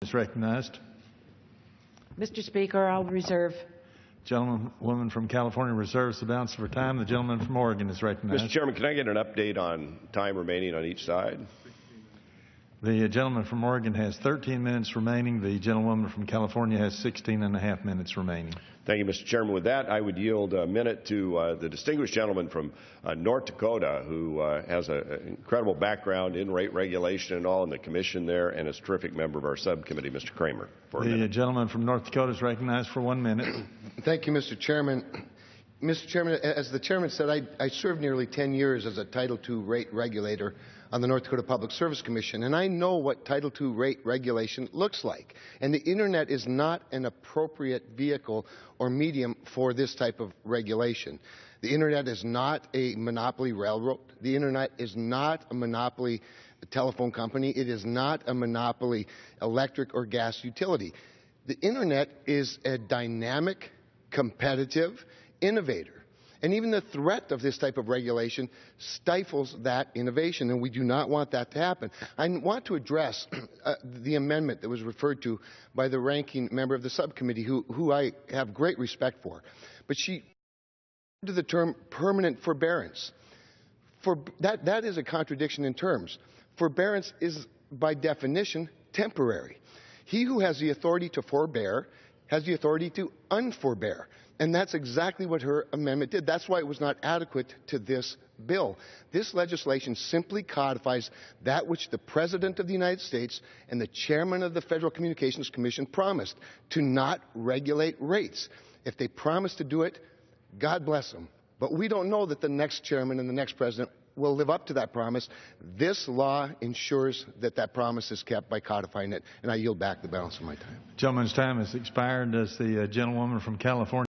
is recognized. Mr. Speaker, I'll reserve. Gentlewoman from California reserves the balance of her time. The gentleman from Oregon is recognized. Mr. Chairman, can I get an update on time remaining on each side? The gentleman from Oregon has 13 minutes remaining. The gentlewoman from California has 16 and a half minutes remaining. Thank you, Mr. Chairman. With that, I would yield a minute to the distinguished gentleman from North Dakota, who has an incredible background in rate regulation and all in the commission there, and is a terrific member of our subcommittee, Mr. Cramer. The gentleman from North Dakota is recognized for 1 minute. Thank you, Mr. Chairman. Mr. Chairman, as the chairman said, I served nearly 10 years as a Title II rate regulator on the North Dakota Public Service Commission, and I know what Title II rate regulation looks like. And the Internet is not an appropriate vehicle or medium for this type of regulation. The Internet is not a monopoly railroad. The Internet is not a monopoly telephone company. It is not a monopoly electric or gas utility. The Internet is a dynamic, competitive innovator. And even the threat of this type of regulation stifles that innovation, and we do not want that to happen. I want to address the amendment that was referred to by the ranking member of the subcommittee, who I have great respect for. But she used the term permanent forbearance. That is a contradiction in terms. Forbearance is, by definition, temporary. He who has the authority to forbear has the authority to unforbear. And that's exactly what her amendment did. That's why it was not adequate to this bill. This legislation simply codifies that which the President of the United States and the Chairman of the Federal Communications Commission promised, to not regulate rates. If they promise to do it, God bless them. But we don't know that the next chairman and the next president will live up to that promise. This law ensures that that promise is kept by codifying it, and I yield back the balance of my time. The gentleman's time has expired. Does the gentlewoman from California